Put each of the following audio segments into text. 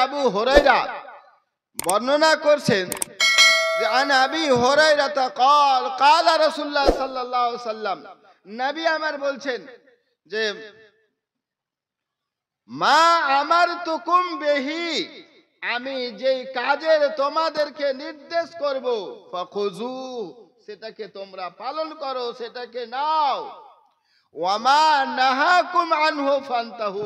আবু হুরায়রা বর্ণনা করছেন যে আন আবি হুরায়রা قال قال রাসূলুল্লাহ সাল্লাল্লাহু আলাইহি সাল্লাম, নবী আমার বলছেন যে মা আমারতুকুম বিহি, আমি যেই কাজের তোমাদেরকে নির্দেশ করব, ফাখুযু, সেটাকে তোমরা পালন করো, সেটাকে নাও। ওয়া মা নাহাকুম আনহু ফান্তাহু,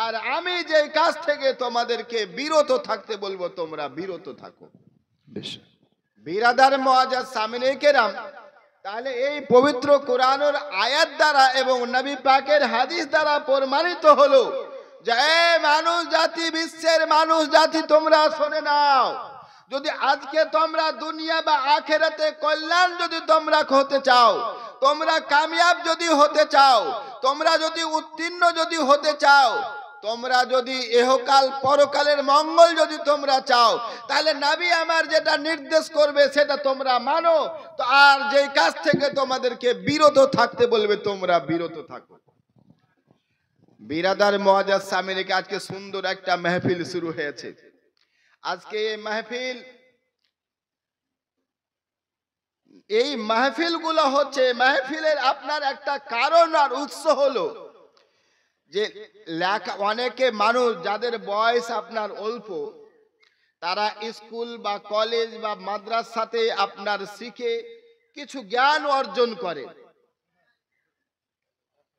আর আমি যেই কাজ থেকে তোমাদেরকে বিরত থাকতে বলবো তোমরা বিরত থাকো। বেশ বিরাদার মুআজ্জাজ সামিনে কেরাম, তাহলে এই পবিত্র কোরআনের আয়াত দ্বারা এবং নবী পাকের হাদিস দ্বারা প্রমাণিত হলো যে মানুষ জাতি, বিশ্বের মানুষ জাতি, তোমরা শুনে নাও, যদি আজকে তোমরা দুনিয়া বা আখিরাতে কল্যাণ যদি তোমরা হতে চাও, তোমরা কামিয়াব যদি হতে চাও, তোমরা যদি উত্তীর্ণ যদি হতে চাও, তোমরা যদি ইহকাল পরকালের মঙ্গল যদি তোমরা চাও, তাহলে নবী আমার যেটা নির্দেশ করবে সেটা তোমরা মানো, তো আর যেই কাজ থেকে তোমাদেরকে বিরত থাকতে বলবে তোমরা বিরত থাকো। বিরাদার মুআজ্জাজ সামিনে আজকে সুন্দর একটা মাহফিল শুরু হয়েছে। আজকে এই মাহফিলগুলো হচ্ছে, মাহফিলের আপনার একটা কারণ আর উৎস হলো যে অনেকে মানুষ যাদের বয়স আপনার অল্প, তারা স্কুল বা কলেজ বা মাদ্রাসাতে আপনার শিখে কিছু জ্ঞান অর্জন করে,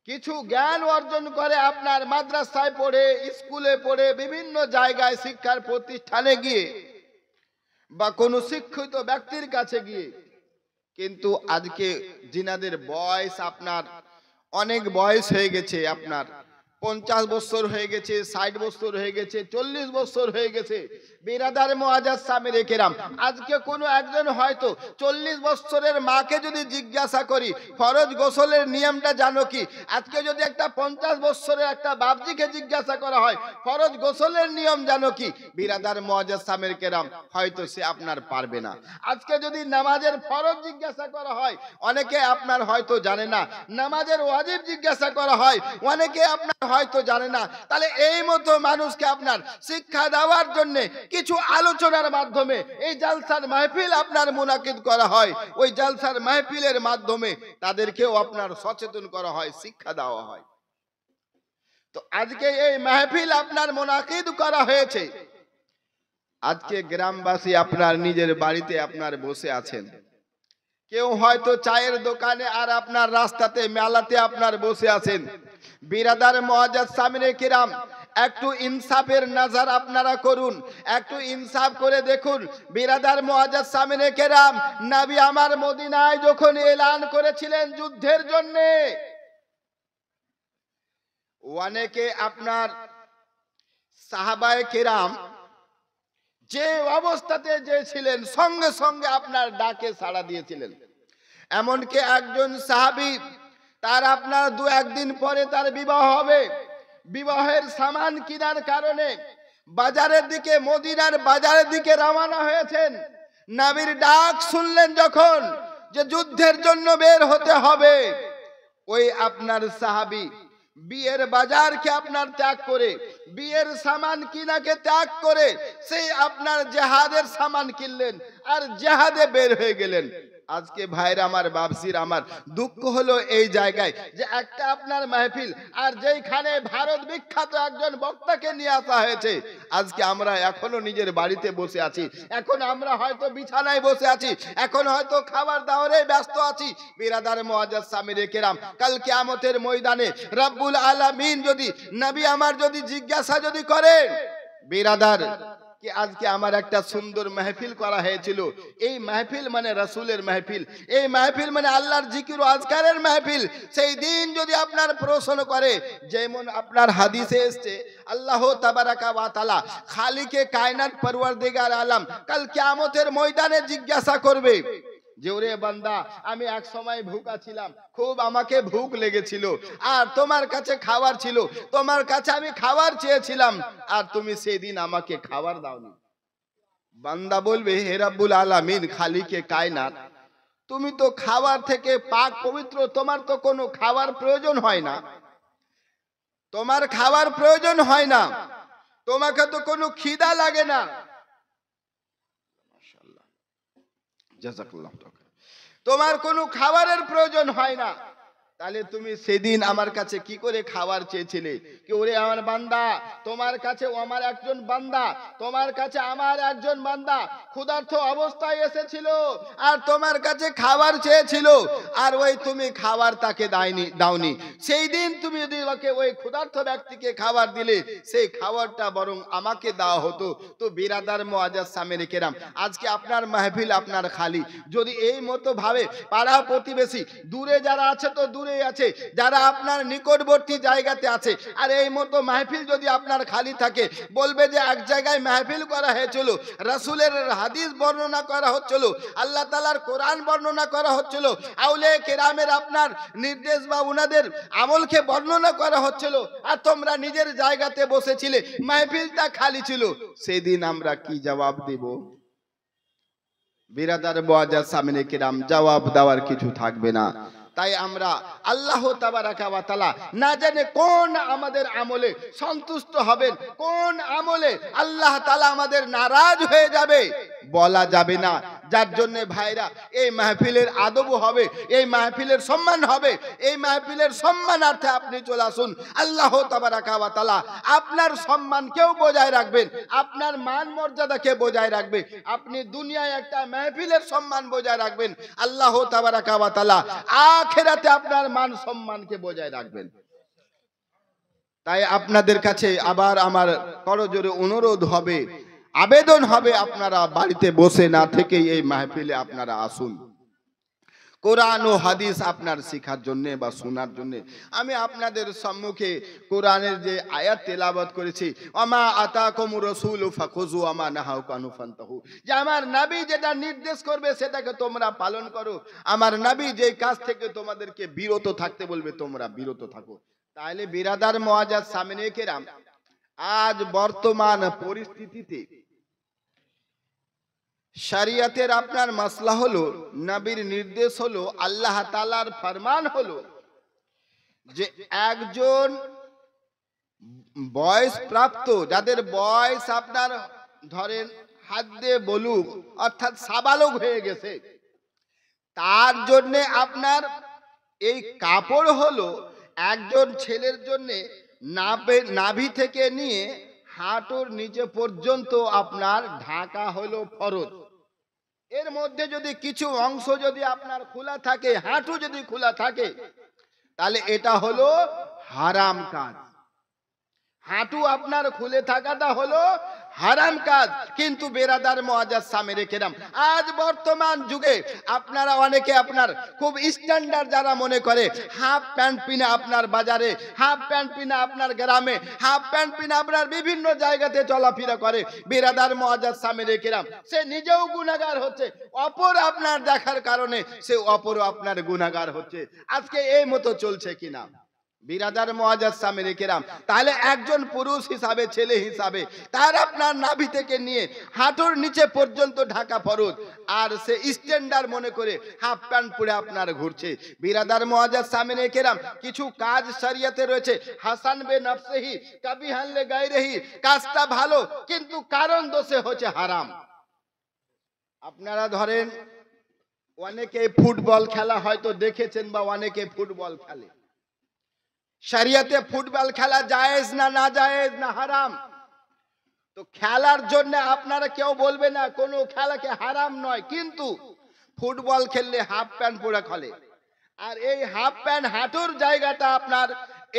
কিছু জ্ঞান অর্জন করে আপনার মাদ্রাসায় পড়ে, স্কুলে পড়ে, বিভিন্ন জায়গায় শিক্ষার প্রতিষ্ঠানে গিয়ে বা কোনো শিক্ষিত ব্যক্তির কাছে গিয়ে। কিন্তু আজকে যিনাদের বয়স আপনার অনেক বয়স হয়ে গেছে, আপনার 50 বছর হয়ে গেছে, 60 বছর হয়ে গেছে, 40 বছর হয়ে গেছে, বিরাদার মুআজ্জাজ সামিনে কেরাম, আজকে কোনো একজন হয়তো 40 বছরের মাকে যদি জিজ্ঞাসা করি ফরজ গোসলের নিয়মটা জানো কি, আজকে যদি একটা 50 বছরের একটা বাপজিকে জিজ্ঞাসা করা হয় ফরজ গোসলের নিয়ম জানো কি, বিরাদার মুআজ্জাজ সামিনে কেরাম হয়তো সে আপনার পারবে না। আজকে যদি নামাজের ফরজ জিজ্ঞাসা করা হয়, অনেকে আপনার হয়তো জানে না। নামাজের ওয়াজিব জিজ্ঞাসা করা হয়, অনেকে আপনার হয়তো জানে না। তাহলে এই মতো মানুষকে আপনার শিক্ষা দেওয়ার জন্য কিছু আলোচনার মাধ্যমে এই জালসার মাহফিল আপনার মুনাকিদ করা হয়, ওই জালসার মাহফিলের মাধ্যমে তাদেরকেও আপনার সচেতন করা হয়, শিক্ষা দেওয়া হয়। তো আজকে এই মাহফিল আপনার মুনাকিদ করা হয়েছে। আজকে গ্রামবাসী আপনার নিজের বাড়িতে আপনার বসে আছেন, কেউ হয়তো চায়ের দোকানে আর আপনার রাস্তাতে মেলাতে আপনার বসে আছেন। বিরাদার মুআজ্জাজ সামিনে কিরাম, একটু ইনসাফের নজর আপনারা করুন, একটু ইনসাফ করে দেখুন। বিরাদার মুআজ্জাজ সামিনে কিরাম, নবী আমার মদিনায় যখন এলান করেছিলেন যুদ্ধের জন্য, অনেকে আপনার সাহাবায়ে কিরাম যে অবস্থাতে যে ছিলেন সঙ্গে সঙ্গে আপনার ডাকে সাড়া দিয়েছিলেন। এমনকি একজন সাহাবী, তার আপনার 2-1 দিন পরে তার বিবাহ হবে, বিবাহের সামান কেনার কারণে বাজারের দিকে, মদিনার বাজারের দিকে রওনা হয়েছেন। নবীর ডাক শুনলেন যখন যে যুদ্ধের জন্য বের হতে হবে, ওই আপনার সাহাবী বিয়ের বাজারকে আপনার ত্যাগ করে, বিয়ের সামান কিনাকে ত্যাগ করে সেই আপনার জিহাদের সামান কিনলেন আর জিহাদে বের হয়ে গেলেন। আজকে ভাইরা আমার, বাপসির আমার, দুঃখ হলো এই জায়গায় যে একটা আপনার মাহফিল আর যেইখানে ভারত বিখ্যাত একজন বক্তাকে নিয়ে আসা হয়েছে, আজকে আমরা এখনো নিজের বাড়িতে বসে আছি, এখন আমরা হয়তো বিছানায় বসে আছি, এখন হয়তো খাবার দাওয়ারে ব্যস্ত আছি। বিরাদার মুআজ্জাজ সামিনে কেরাম, কাল কিয়ামতের ময়দানে রব্বুল আলামিন যদি, নবী আমার যদি জিজ্ঞাসা যদি করেন, বিরাদার कि आज के आमार एक सुंदर महफिल करा हয়েছিল, এই महफिल माने रसूलेर महफिल, এই महफिल माने आल्लाहर जिकिर ও আজকারের महफिल। সেই দিন যদি আপনার প্রশ্ন করে, যেমন আপনার হাদিসে এসেছে আল্লাহ তাবারাকা ওয়া তাআলা খালিকে কায়নাত পরওয়ারদিগার আলম কাল কিয়ামতের ময়দানে জিজ্ঞাসা করবে যে ওরে বান্দা, আমি এক সময় ভুকা ছিলাম, খুব আমাকে ভুক লেগেছিল আর তোমার কাছে খাবার ছিল, তোমার কাছে আমি খাবার চেয়েছিলাম আর তুমি সেদিন আমাকে খাবার দাওনি। বান্দা বলবে, হে রব্বুল আলামিন, খালিকে কায়নাত, তুমি তো খাবার থেকে পাক পবিত্র, তোমার তো কোনো খাবার প্রয়োজন হয় না, তোমার খাবার প্রয়োজন হয় না, তোমাকে তো কোনো খিদা লাগে না, মাশাআল্লাহ, জাযাকাল্লাহ, তোমার কোনো খাবারের প্রয়োজন হয় না, তাহলে তুমি সেদিন আমার কাছে কি করে খাবার চেয়েছিলে? কি ওরে আমার বান্দা, তোমার কাছে আমার একজন বান্দা, তোমার কাছে আমার একজন বান্দা ক্ষুধার্ত অবস্থায় এসেছিল আর তোমার কাছে খাবার চেয়েছিল, আর ওই তুমি খাবার তাকে দাওনি। সেই দিন তুমি যদি ওকে ওই ক্ষুধার্ত ব্যক্তিকে খাবার দিলে, সেই খাবারটা বরং আমাকে দেওয়া হতো। তো বিরাদার মুআজ্জাজ সামিনে কেরাম, আজকে আপনার মাহফিল আপনার খালি, যদি এই মতো ভাবে পাড়া প্রতিবেশী দূরে যারা আছে তো দূরে আছে, যারা আপনার নিকটবর্তী জায়গাতে আছে, আর এই মতো মাহফিল যদি আপনার খালি থাকে, বলবে যে এক জায়গায় মাহফিল করা হয়েছিল, রাসূলের হাদিস বর্ণনা করা হচ্ছিল, আল্লাহ তাআলার কোরআন বর্ণনা করা হচ্ছিল, আউলিয়া কেরামের আপনার নির্দেশ বা উনাদের আমলকে বর্ণনা করা হচ্ছিল, আর তোমরা নিজের জায়গাতে বসেছিলে, মাহফিলটা খালি ছিল, সেদিন আমরা কি জবাব দেব? বিরাদার মুআজ্জাজ সামিনে কেরাম, জবাব দেওয়ার কিছু থাকবে না। তাই আমরা আল্লাহ তাবারাকা ওয়া তাআলা না জানে কোন আমাদের আমলে সন্তুষ্ট হবেন, কোন আমলে আল্লাহ তাআলা আমাদের নারাজ হয়ে যাবে বলা যাবে না। যার জন্য ভাইরা এই মাহফিলের আদব হবে, এই মাহফিলের সম্মান হবে, এই মাহফিলের সম্মানার্থে আপনি চলে আসুন। আল্লাহ তাবারাকা ওয়া তাআলা আপনার সম্মানকেও বজায় রাখবেন, আপনার মান মর্যাদাকে বজায় রাখবে, আপনি দুনিয়ায় একটা মাহফিলের সম্মান বজায় রাখবেন, আল্লাহ তাবারাকা ওয়া তাআলা আখিরাতে আপনার মান সম্মানকে বজায় রাখবেন। তাই আপনাদের কাছে আবার আমার করজোরে অনুরোধ হবে, আবেদন হবে, আপনারা বাড়িতে বসে না থেকে এই মাহফিলে আপনারা আসুন। কোরআন ও হাদিস আপনার শেখার জন্য বা শোনার জন্য আমি আপনাদের সম্মুখে কোরআনের যে আয়াত তেলাওয়াত করেছি, ওমা আতাকুমুর রাসূলু ফাখুযু ওমা নাহাকুম আনহু ফান্তাহু, যে আমার নবী যেটা নির্দেশ করবে সেটাকে তোমরা পালন করো, আমার নবী যে কাজ থেকে তোমাদেরকে বিরত থাকতে বলবে তোমরা বিরত থাকো। তাহলে বিরাদার মুআজ্জাজ সামিনে কেরাম, আজ বর্তমান পরিস্থিতিতে শরিয়তের আপনার মাসলা হলো, নবীর নির্দেশ হলো, আল্লাহ তাআলার ফরমান হলো যে একজন বয়স প্রাপ্ত, যাদের বয়স আপনার ধরেন হাদ্দে বলুগ অর্থাৎ সাবালক হয়ে গেছে, তার জন্য আপনার এই কাপড় হলো একজন ছেলের জন্য নাভি থেকে নিয়ে হাঁটুর নিচে পর্যন্ত আপনার ঢাকা হলো ফরজ। এর মধ্যে যদি কিছু অংশ যদি আপনার খোলা থাকে, হাঁটু যদি খোলা থাকে, তাহলে এটা হলো হারাম কাজ। হাঁটু আপনার খুলে থাকাটা হলো হারাম কাজ। কিন্তু বেরাদার মুআজ্জাজ সামিনে কেরাম, আজ বর্তমান যুগে আপনারা অনেকে আপনার খুব স্ট্যান্ডার্ড যারা মনে করে, হাফ প্যান্ট পিনে আপনার বাজারে, হাফ প্যান্ট পিনে আপনার গ্রামে, হাফ প্যান্ট পিনে আপনার বিভিন্ন জায়গাতে চলাফেরা করে, বেরাদার মুআজ্জাজ সামিনে কেরাম, সে নিজেও গুনাহগার হচ্ছে, অপর আপনার দেখার কারণে সে অপরও আপনার গুনাহগার হচ্ছে। আজকে এই মতো চলছে কিনা বিরাদার মুআজ্জাজ সামিনে কেরাম? তাহলে একজন পুরুষ হিসাবে, ছেলে হিসাবে, তার আপনার নাভি থেকে নিয়ে হাঁটুর নিচে পর্যন্ত ঢাকা ফরজ, আর সে স্ট্যান্ডার্ড মনে করে হাফ প্যান্ট পরে আপনার ঘুরছে। বিরাদার মুআজ্জাজ সামিনে কেরাম, কিছু কাজ শরিয়তে রয়েছে, হাসান বে নফসিহি কবিহান লে গায়রিহি, কাজটা ভালো কিন্তু কারণ দোষে হচ্ছে হারাম। আপনারা ধরেন অনেকে ফুটবল খেলা হয়তো দেখেছেন বা অনেকে ফুটবল খেলে, শরিয়তে ফুটবল খেলা জায়েজ না না জায়েজ না হারাম? তো খেলার জন্য আপনারা কেউ বলবে না কোনো খেলাকে হারাম নয়, কিন্তু ফুটবল খেললে হাফ প্যান্ট পরে খেলে, আর এই হাফ প্যান্ট হাঁটুর জায়গাটা আপনার,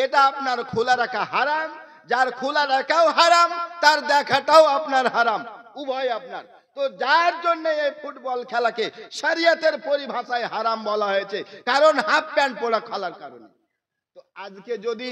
এটা আপনার খোলা রাখা হারাম, যার খোলা রাখাও হারাম তার দেখাটাও আপনার হারাম, উভয় আপনার। তো যার জন্য এই ফুটবল খেলাকে শরিয়তের পরিভাষায় হারাম বলা হয়েছে, কারণ হাফ প্যান্ট পরা খেলার কারণে। তো আজকে যদি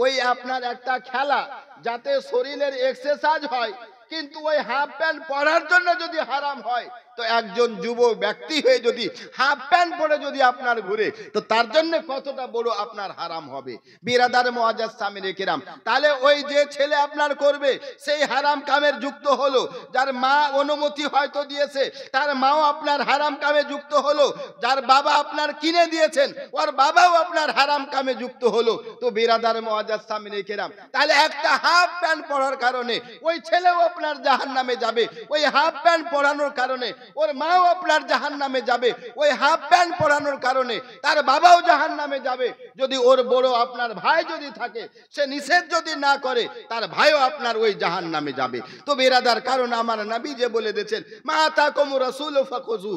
ওই আপনার একটা খেলা যাতে শরীরের এক্সারসাইজ হয়, কিন্তু ওই হাফ প্যান্ট পরার জন্য যদি হারাম হয়, তো একজন যুব ব্যক্তি হয়ে যদি হাফ প্যান্ট পরে যদি আপনার ঘুরে, তো তার জন্য কতটা বড় আপনার হারাম হবে। বিরাদার মুআজ্জাজ সামিনে কিরাম, তাহলে ওই যে ছেলে আপনার করবে সেই হারাম কামের যুক্ত হলো, যার মা অনুমতি হয়তো দিয়েছে তার মাও আপনার হারাম কামে যুক্ত হলো, যার বাবা আপনার কিনে দিয়েছেন ওর বাবাও আপনার হারাম কামে যুক্ত হলো। তো বিরাদার মুআজ্জাজ সামিনে কিরাম, তাহলে একটা হাফ প্যান্ট পরার কারণে ওই ছেলেও আপনার জাহান্নামে যাবে, ওই হাফ প্যান্ট পরানোর কারণে ওর মাও আপনার জাহান্নামে যাবে, ওই হাফ প্যান্ট পরানোর কারণে তার বাবাও জাহান্নামে যাবে। যদি ওর বড় আপনার ভাই যদি থাকে, সে নিষেধ যদি না করে, তার ভাইও আপনার ওই জাহান্নামে যাবে। তো বিরাদার, কারণ আমার নবী যে বলে দিয়েছেন, মা আতাকুম রাসূল ফাখুযু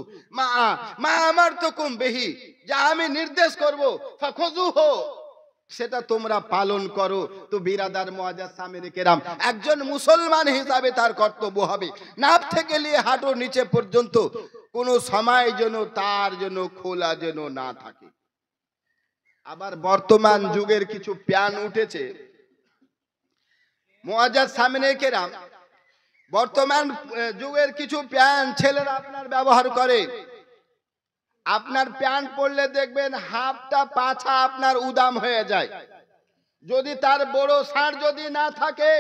মা আমারতুকুম বিহি, যা আমি নির্দেশ করব ফাখুযুহু, সেটা তোমরা পালন করো। তো বিরাদার মুআজ্জাজ সামিনে কেরাম, একজন মুসলমান হিসাবে তার কর্তব্য হবে নাভ থেকে নিয়ে হাঁটুর নিচে পর্যন্ত কোনো সময় যেন তার জন্য খোলা যেন না থাকে। আবার বর্তমান যুগের কিছু প্যান উঠেছে মুআজ্জাজ সামিনে কেরাম, বর্তমান যুগের কিছু প্যান ছেলেরা আপনার ব্যবহার করে। আপনার প্যান্ট পরলে দেখবেন হাফটা পাছা আপনার উদাম হয়ে যায়। যদি তার বড় শার্ট যদি না থাকে,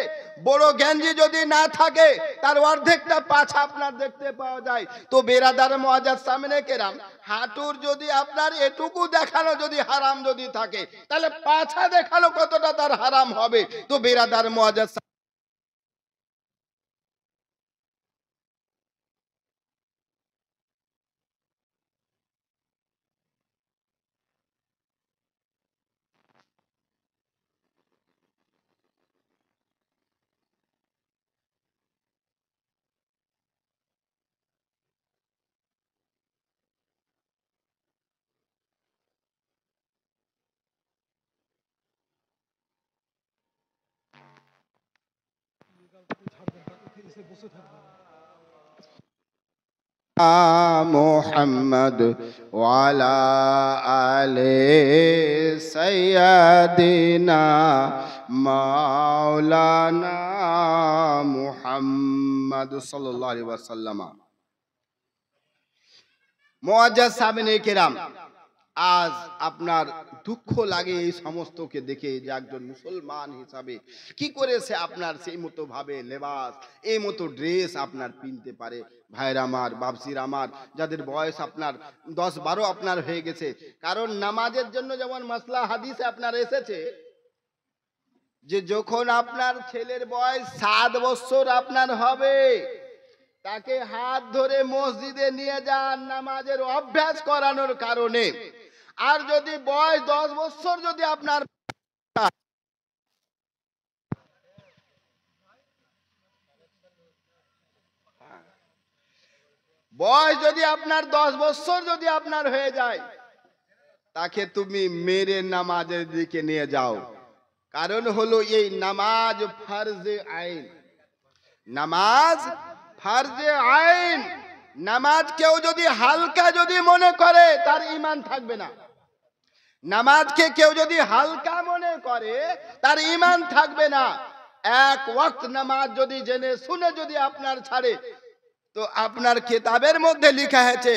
বড় গেঞ্জি যদি না থাকে, তার অর্ধেকটা পাছা আপনার দেখতে পাওয়া যায়। তো বিরাদার মুআজ্জাজ সামিনে কেরাম, হাঁটুর যদি আপনার এটুকু দেখানো যদি হারাম যদি থাকে, তাহলে পাছা দেখানো কতটা তার হারাম হবে। তো বিরাদার মুআজ্জাজ মুহাম্মদ ওয়ালা আলে সাইয়্যিদিনা মাওলানা মুহাম্মদ সাল্লাল্লাহু আলাইহি ওয়াসাল্লাম। মুআজ্জাজ সামিনে কেরাম, আজ আপনার দুঃখ লাগে এই সমস্তকে দেখে যে একজন মুসলমান হিসাবে কি করেছে আপনার সেই মতো ভাবে লেবাস, এই মতো ড্রেস আপনার পিনতে পারে। ভাইরা আমার, বাপসির আমার, যাদের বয়স আপনার 10-12 আপনার হয়ে গেছে, কারণ নামাজের জন্য যেমন মাসলা হাদিসে আপনার এসেছে যে যখন আপনার ছেলের বয়স 7 বছর আপনার হবে, তাকে হাত ধরে মসজিদে নিয়ে যান নামাজের অভ্যাস করানোর কারণে। আর যদি বয়স 10 বছর যদি আপনার বয়স যদি আপনার 10 বছর যদি আপনার হয়ে যায়, তাকে তুমি মেরে নামাজের দিকে নিয়ে যাও। কারণ হলো এই নামাজ ফরজে আইন, নামাজ ফরজে আইন। নামাজ কেউ যদি হালকা যদি মনে করে, তার ঈমান থাকবে না। নামাজকে কেউ যদি হালকা মনে করে, তার ঈমান থাকবে না। এক ওয়াক্ত নামাজ যদি জেনে শুনে যদি আপনার ছাড়ে, তো আপনার কিতাবের মধ্যে লেখা আছে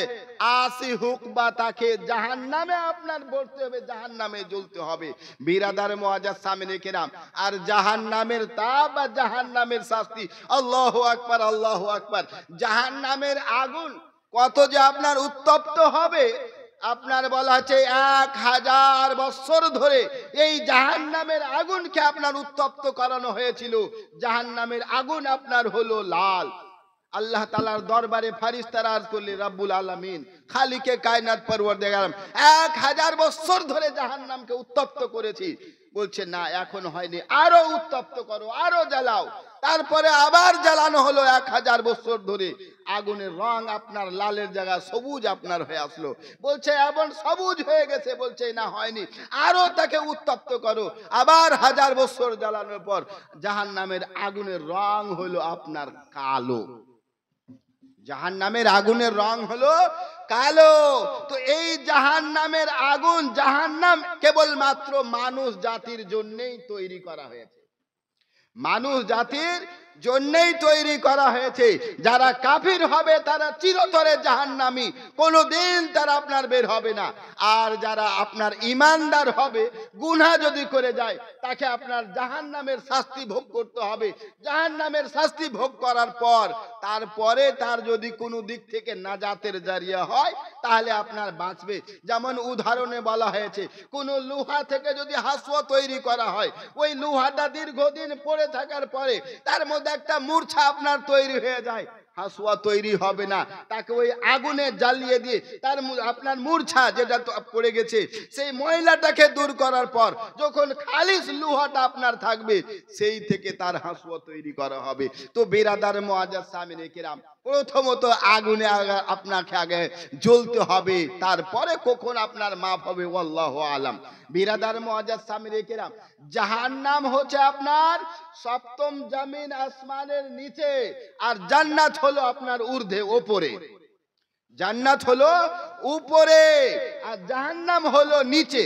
80 হুকবা তাকে জাহান্নামে আপনার পড়তে হবে, জাহান্নামে জ্বলতে হবে। বিরাদার মুআজ্জাজ সামিনে কেরাম, আর জাহান্নামের তাপ আর জাহান্নামের শাস্তি, আল্লাহু আকবার, আল্লাহু আকবার। জাহান্নামের আগুন কত যে আপনার উত্তপ্ত হবে, আপনার বলা আছে 1000 বছর ধরে এই জাহান্নামের আগুনকে আপনার উত্তপ্ত করানো হয়েছিল। জাহান্নামের আগুন আপনার হলো লাল। আল্লাহ তাআলার দরবারে ফেরেশতারা আরজ করলে, রব্বুল আলামিন, খালিকে কায়নাত পরওয়ারদিগার, 1000 বছর ধরে জাহান্নামকে উত্তপ্ত করেছি। বলছে না, এখন হয়নি, আরো উত্তপ্ত করো, আরো জ্বালাও। তারপরে আবার জ্বালানো হলো 1000 বছর ধরে। আগুনের রং আপনার লালের জায়গা সবুজ আপনার হয়ে আসলো। বলছে এমন সবুজ হয়ে গেছে, বলছে না হয়নি, আরো তাকে উত্তপ্ত করো। আবার 1000 বছর জ্বালানোর পর জাহান্নামের আগুনের রং হলো আপনার কালো। জাহান্নামের আগুনের রং হলো কালো। তো এই জাহান্নামের আগুন, জাহান্নাম কেবলমাত্র মানুষ জাতির জন্যই তৈরি করা হয়েছে। মানুষ জাতির জন্যই তৈরি করা হয়েছে। যারা কাফির হবে তারা চিরতরে জাহান্নামী, কোনোদিন তারা আপনার বের হবে না। আর যারা আপনার ইমানদার হবে, গুনাহ যদি করে যায় তাকে আপনার জাহান্নামের শাস্তি ভোগ করতে হবে। জাহান্নামের শাস্তি ভোগ করার পর তারপরে তার যদি কোনো দিক থেকে নাজাতের জারিয়া হয় তাহলে আপনার বাঁচবে। যেমন উদাহরণে বলা হয়েছে, কোন লোহা থেকে যদি হাসুয়া তৈরি করা হয়, ওই লোহাটা দীর্ঘদিন পড়ে থাকার পরে তার মধ্যে একটা মূর্ছা আপনার তৈরি হয়ে যায়, হাসুয়া তৈরি হবে না। তাকে ওই আগুনে জ্বালিয়ে দিয়ে তার আপনার মূর্ছা যেটা পড়ে গেছে সেই ময়লাটাকে দূর করার পর যখন খালিস লোহাটা আপনার থাকবে, সেই থেকে তার হাসুয়া তৈরি করা হবে। তো বিরাদার মুআজ্জাজ সামিনে কিরাম, প্রথমত আগুনে আপনাকে আগে জ্বলতে হবে, তারপরে কখন আপনার মাফ হবে আল্লাহু আলাম। বিরাদার মুআজ্জাজ সামিনে কিরাম, জাহান্নাম হচ্ছে আপনার সপ্তম জমিন আসমানের নিচে, আর জান্নাত হলো আপনার ঊর্ধ্বে ওপরে। জান্নাত হলো উপরে আর জাহান্নাম হলো নিচে।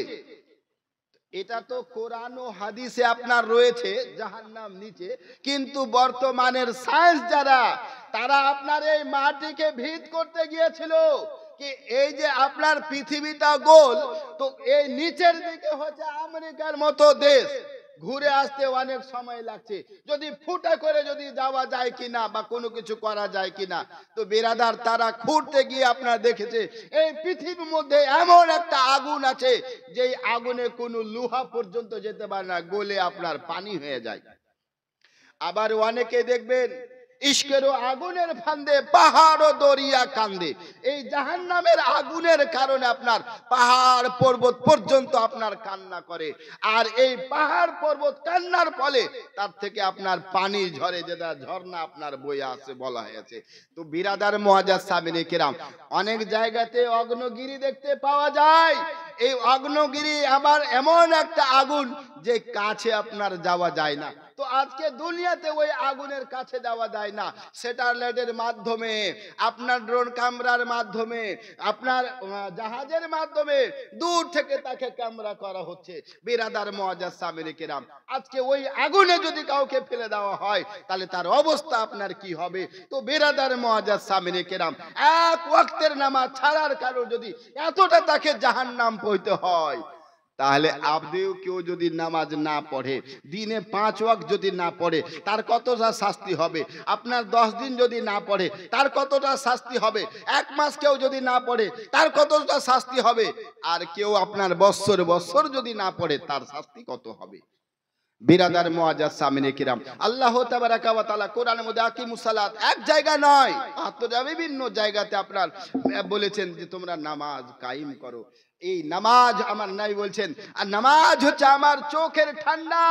এটা তো কোরআন ও হাদিসে আপনার রয়েছে জাহান্নাম নিচে, কিন্তু বর্তমানের সায়েন্স যারা, তারা আপনার এই মাটিকে ভিদ করতে গিয়েছিল কি এই যে আপনার পৃথিবীটা গোল, তো এই নিচের দিকে হচ্ছে আমেরিকার মতো দেশ, ঘুরে আসতে অনেক সময় লাগছে। যদি ফুটা করে যদি যাওয়া যায় কিনা বা কোনো কিছু করা যায় কিনা, তো বিরাদার তারা খুঁড়তে গিয়ে আপনারা দেখেছে এই পৃথিবীর মধ্যে এমন একটা আগুন আছে যেই আগুনে কোনো লোহা পর্যন্ত যেতে পারে না, গলে আপনার পানি হয়ে যায়। আবার অনেকে দেখবেন ইশকেরও আগুনের ফান্দে পাহাড় ও দরিয়া কান্দে। এই জাহান্নামের আগুনের কারণে আপনার পাহাড় পর্বত পর্যন্ত আপনার কান্না করে, আর এই পাহাড় পর্বত কান্নার ফলে তার থেকে আপনার পানি ঝরে, যেটা ঝর্ণা আপনার বয়ে আসে বলা হয়েছে। তো বিরাদার মুআজ্জাজ সামিনে কিরাম, অনেক জায়গাতে অগ্নিগিরি দেখতে পাওয়া যায়। এই অগ্নিগিরি আবার এমন একটা আগুন যে কাছে আপনার যাওয়া যায় না। তো আজকে দুনিয়াতে ওই আগুনের কাছে যাওয়া যায় না, স্যাটেলাইটের মাধ্যমে, আপনার ড্রোন ক্যামেরার মাধ্যমে, আপনার জাহাজের মাধ্যমে দূর থেকে তাকে ক্যামেরা করা হচ্ছে। বিরাদার মুআজ্জাজ সামিনে কিরাম, আজকে ওই আগুনে যদি কাউকে ফেলে দেওয়া হয় তাহলে তার অবস্থা আপনার কি হবে? তো বিরাদার মুআজ্জাজ সামিনে কিরাম, এক ওয়াক্তের নামাজ ছাড়ার কারণে যদি এতটা তাকে জাহান্নাম পড়তে হয়, তাহলে আপনিও কেউ যদি নামাজ না পড়ে, দিনে 5 ওয়াক্ত যদি না পড়ে, তার কতটা শাস্তি হবে? আপনার 10 দিন যদি না পড়ে তার কতটা শাস্তি হবে? 1 মাস কেউ যদি না পড়ে তার কতটা শাস্তি হবে? আর কেউ আপনার বৎসর বৎসর যদি না পড়ে তার শাস্তি কত হবে? বিরাদার মুআজ্জাজ সামিনে কিরাম, আল্লাহ তাবারাকা ওয়া তাআলা কোরআনের মধ্যে আকিমুস সালাত এক জায়গা নয়, বিভিন্ন জায়গাতে আপনার বলেছেন যে তোমরা নামাজ কায়েম করো। এই নামাজ আমার নাই বলছেন, আর নামাজ হচ্ছে আমার চোখের ঠান্ডা।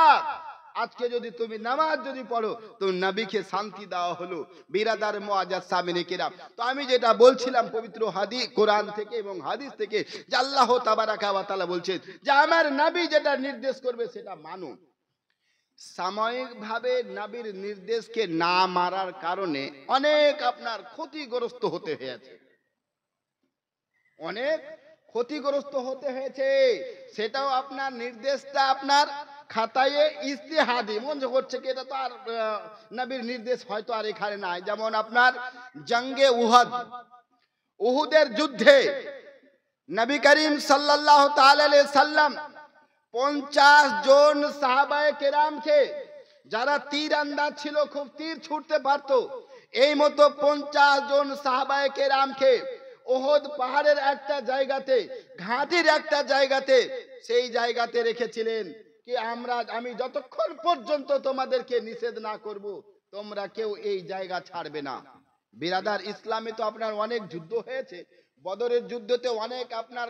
আজকে যদি তুমি নামাজ যদি পড়ো তো নবীকে শান্তি দেওয়া হলো। বিরাদার মুআজ্জাজ সামিনে কিরাম, তো আমি যেটা বলছিলাম পবিত্র হাদিস কোরআন থেকে এবং হাদিস থেকে, যে আল্লাহ তাবারাকা ওয়া তাআলা বলছেন যে আমার নবী যেটা নির্দেশ করবে সেটা মানো। সাময়িকভাবে নবীর নির্দেশকে না মারার কারণে অনেক আপনার ক্ষতিগ্রস্ত হতে হয়েছে, অনেক ক্ষতিগ্রস্ত হতে হয়েছে। সেটাও আপনার নির্দেশটা আপনার খাতায়ে ইজতিহাদি মনে হচ্ছে কি এটা তো আর নবীর নির্দেশ হয়তো আর এখানে নাই। যেমন আপনার জঙ্গে উহুদের যুদ্ধে নবী করিম সাল্লাল্লাহু তাআলা আলাইহি সাল্লাম 50 জন সাহাবায়ে কেরামকে, যারা তীর আন্দাজ ছিল, খুব তীর ছুটতে পারতো, এই মতো 50 জন সাহাবায়ে কেরামকে উহুদ পাহাড়ের একটা জায়গাতে, ঘাটির একটা জায়গাতে, সেই জায়গাতে রেখেছিলেন কি আমি যতক্ষণ পর্যন্ত তোমাদেরকে নিষেধ না করব তোমরা কেউ এই জায়গা ছাড়বে না। বিরাদার ইসলামে তো আপনার অনেক যুদ্ধ হয়েছে, বদরের যুদ্ধতে অনেক আপনার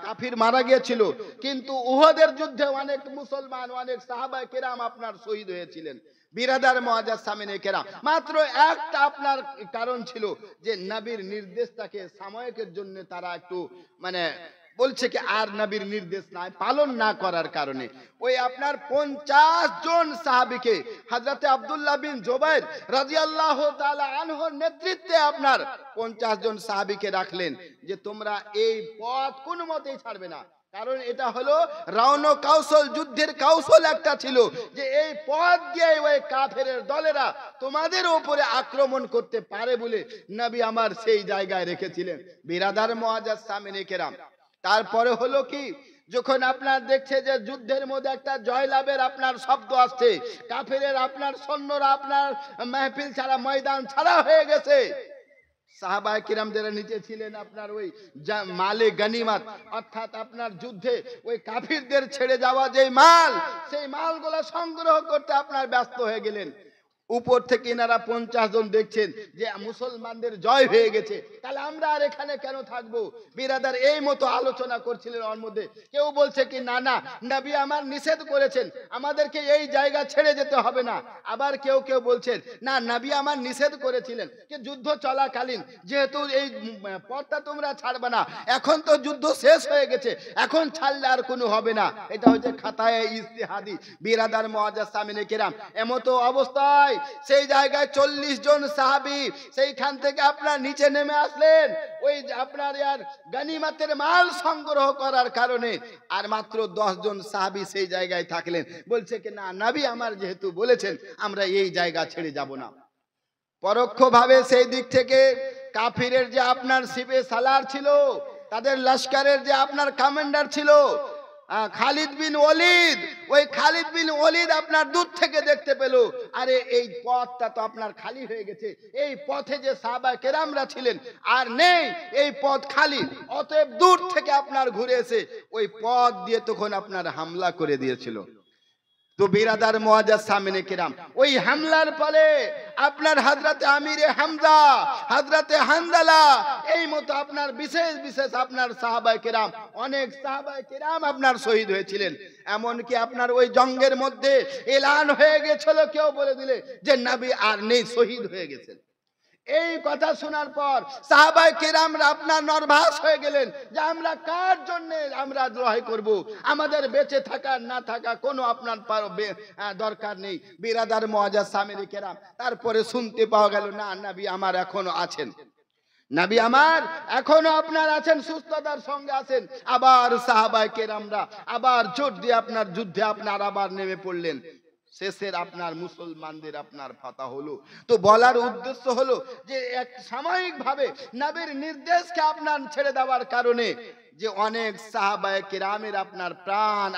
কাফির মারা গিয়েছিল, কিন্তু উহুদের যুদ্ধে অনেক মুসলমান, অনেক সাহাবায়ে কেরাম আপনার শহীদ হয়েছিলেন। বিরাদার মুআজ্জাজ সামিনে কেরাম, মাত্র একটা আপনার কারণ ছিল যে নবীর নির্দেশটাকে সাময়িকের জন্য তারা একটু বলছে কি আর নবীর নির্দেশ নাই পালন না করার কারণে ওই আপনার 50 জন সাহাবীকে হযরতে আব্দুল্লাহ বিন জুবাইর রাদিয়াল্লাহু তাআলা আনহুর নেতৃত্বে আপনার 50 জন সাহাবীকে রাখলেন যে তোমরা এই পথ কোনো মতেই ছাড়বে না, কারণ এটা হলো রওন কৌশল, যুদ্ধের কৌশল একটা ছিল যে এই পথ দিয়ে ওই কাফেরের দলেরা তোমাদের উপরে আক্রমণ করতে পারে বলে নবী আমার সেই জায়গায় রেখেছিলেন। বিরাদার মুআজ্জাজ সামিনে কেরাম, তারপরে হলো কি, যখন আপনার দেখছে যে যুদ্ধের মধ্যে একটা জয়লাভের আপনার শব্দ আসছে, কাফেরের আপনার সৈন্যরা আপনার মাহফিল ছাড়া, ময়দান ছাড়া হয়ে গেছে, সাহাবায়ে কিরাম যারা নিচে ছিলেন আপনার ওই মালে গনিমত অর্থাৎ আপনার যুদ্ধে ওই কাফিরদের ছেড়ে যাওয়া যে মাল, সেই মালগুলো সংগ্রহ করতে আপনার ব্যস্ত হয়ে গেলেন। উপর থেকে এনারা 50 জন দেখছেন যে মুসলমানদের জয় হয়ে গেছে, তাহলে আমরা আর এখানে কেন থাকবো? বিরাদার এই মতো আলোচনা করছিলেন। ওর মধ্যে কেউ বলছে কি না না, নবী আমার নিষেধ করেছেন, আমাদেরকে এই জায়গা ছেড়ে যেতে হবে না। আবার কেউ কেউ বলছেন না, নবী আমার নিষেধ করেছিলেন যে যুদ্ধ চলাকালীন যেহেতু এই পথটা তোমরা ছাড়বে না, এখন তো যুদ্ধ শেষ হয়ে গেছে, এখন ছাড়লে আর কোনো হবে না। এটা হচ্ছে খাতায়ে ইজতিহাদি। বিরাদার মুআজ্জাজ সামিনে কিরাম, এমতো অবস্থায় সেই জায়গায় 40 জন সাহাবী সেইখান থেকে আপনার নিচে নেমে আসলেন ওই আপনার ইয়ার গনিমতের মাল সংগ্রহ করার কারণে। আর মাত্র 10 জন সাহাবী সেই জায়গায় থাকলেন। বলছে কি না, নবী আমার যেহেতু বলেছেন আমরা এই জায়গা ছেড়ে যাব না। পরোক্ষভাবে সেই দিক থেকে কাফিরের যে আপনার শিবে সালার ছিল, তাদের লস্করের যে আপনার কমান্ডার ছিল খালিদ বিন ওয়ালিদ, ওই খালিদ বিন ওয়ালিদ আপনার দূর থেকে দেখতে পেল, আরে এই পথটা তো আপনার খালি হয়ে গেছে, এই পথে যে সাহাবায়ে কেরামরা ছিলেন আর নেই, এই পথ খালি, অতএব দূর থেকে আপনার ঘুরে এসে ওই পথ দিয়ে তখন আপনার হামলা করে দিয়েছিল। তো বিরাদার মুআজ্জাজ সামিনে কিরাম, ওই হামলার ফলে আপনার হযরতে আমিরে হামজা, হযরতে হানজালা, এই মতো আপনার বিশেষ বিশেষ আপনার সাহাবায়ে কেরাম, অনেক সাহাবায়ে কেরাম আপনার শহীদ হয়েছিলেন। এমন কি আপনার ওই জঙ্গের মধ্যে এলান হয়ে গেছিল, কেউ বলে দিলে যে নবী আর নেই, শহীদ হয়ে গেছেন। এই কথা শোনার পর সাহাবায়ে কেরামরা আপনার নার্ভাস হয়ে গেলেন যে আমরা কার জন্য আমরা লড়াই করব, আমাদের বেঁচে থাকা না থাকা কোনো আপনার দরকার নেই। বিরাদার মুআজ্জাজ সামিনে কেরাম, তারপরে শুনতে পাওয়া গেল না, নবী আমার এখনো আছেন, নবী আমার এখনো আপনার আছেন, সুস্থতার সঙ্গে আছেন। আবার সাহাবায়ে কেরামরা আবার জোর দিয়ে আপনার যুদ্ধে আপনার আবার নেমে পড়লেন। শেষের আপনার মুসলমানদের আপনার ফাতা হলো। তো বলার উদ্দেশ্য হলো যে এক সাময়িক ভাবে নবীর নির্দেশকে আপনার ছেড়ে দেওয়ার কারণে যে অনেক সাহাবায়ে কেরামের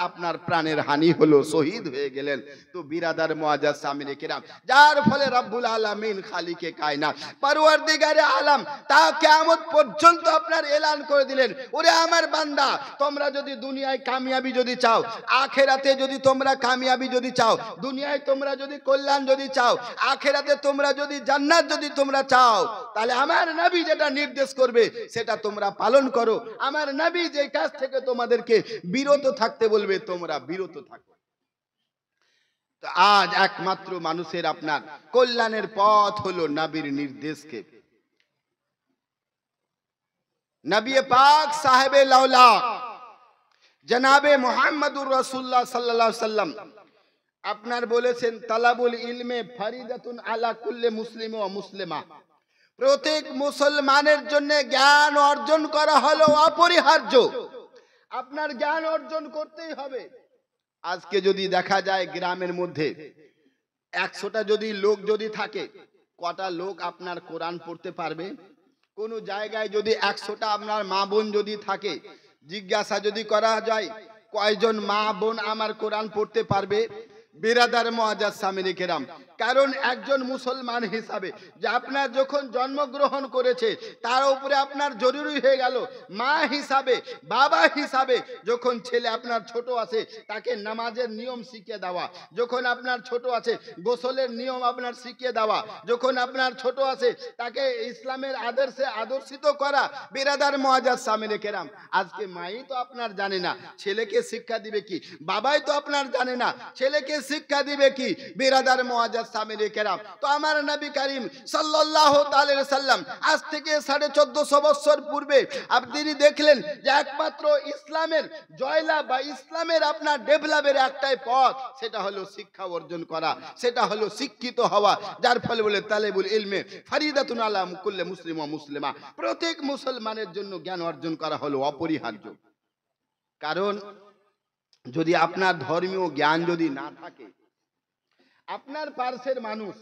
আপনার প্রাণের হানি হলো, শহীদ হয়ে গেলেন। তো বিরাদার মুআজ্জাজ সামিনে কেরাম, যার ফলে রব্বুল আলামিন খালিকে কায়নাত পরওয়ারদিগারে আলম তা কিয়ামত পর্যন্ত আপনার এলান করে দিলেন, ওরে আমার বান্দা, তোমরা যদি দুনিয়ায় কামিয়াবি যদি চাও, আখিরাতে যদি তোমরা কামিয়াবি যদি চাও, দুনিয়ায় তোমরা যদি কল্যাণ যদি চাও, আখিরাতে তোমরা যদি জান্নাত যদি তোমরা চাও, তাহলে আমার নবী যেটা নির্দেশ করবে সেটা তোমরা পালন করো। আমার নবী যে কাজ থেকে তোমাদেরকে বিরত থাকতে বলবে তোমরা বিরত থাকো। তো আজ একমাত্র মানুষের আপনার কল্যাণের পথ হলো নবীর নির্দেশকে। নবী পাক সাহেবে লাউলা জনাবে মুহাম্মদুর রাসূলুল্লাহ সাল্লাল্লাহু আলাইহি ওয়াসাল্লাম আপনার বলেছেন, তালাবুল ইলমে ফরিদাতুন আলা কুল্লি মুসলিম ওয়া মুসলিমা, প্রত্যেক মুসলমানের জন্য জ্ঞান অর্জন করা হলো অপরিহার্য। আপনার জ্ঞান অর্জন করতেই হবে। আজকে যদি দেখা যায় গ্রামের মধ্যে 100টা যদি লোক যদি থাকে, কটা লোক আপনার কোরআন পড়তে পারবে? কোন জায়গায় যদি 100টা আপনার মা বোন যদি থাকে, জিজ্ঞাসা যদি করা যায় কয়জন মা বোন আমার কোরআন পড়তে পারবে? বিরাদার মুআজ্জাজ সামিনে কেরাম, কারণ একজন মুসলমান হিসাবে যে আপনার যখন জন্মগ্রহণ করেছে তার উপরে আপনার জরুরি হয়ে গেল মা হিসাবে, বাবা হিসাবে, যখন ছেলে আপনার ছোট আছে তাকে নামাজের নিয়ম শিখিয়ে দেওয়া, যখন আপনার ছোট আছে গোসলের নিয়ম আপনার শিখিয়ে দেওয়া, যখন আপনার ছোট আছে তাকে ইসলামের আদর্শে আদর্শিত করা। বিরাদার মুআজ্জাজ সামিনে কেরাম, আজকে মাই তো আপনার জানে না ছেলেকে শিক্ষা দিবে কি, বাবাই তো আপনার জানে না ছেলেকে শিক্ষা দিবে কি। বিরাদার মুআজ্জাজ সামিনে কেরাম, তো আমার নবী করিম সাল্লাল্লাহু তাআলা সাল্লাম আজ থেকে 1450 বছর পূর্বে আপনি দেখলেন যে একমাত্র ইসলামের জয়লাভ বা ইসলামের আপনার ডেভেলপের একটাই পথ, সেটা হলো শিক্ষা অর্জন করা, সেটা হলো শিক্ষিত হওয়া। যার ফলে বলে তালেবুল ইলমে ফরিদাতুন আলা কুল্লি মুসলিম ওয়া মুসলিমা, প্রত্যেক মুসলমানের জন্য জ্ঞান অর্জন করা হলো অপরিহার্য। কারণ যদি আপনার ধর্মীয় জ্ঞান যদি না থাকে, আপনার পার্শ্বের মানুষ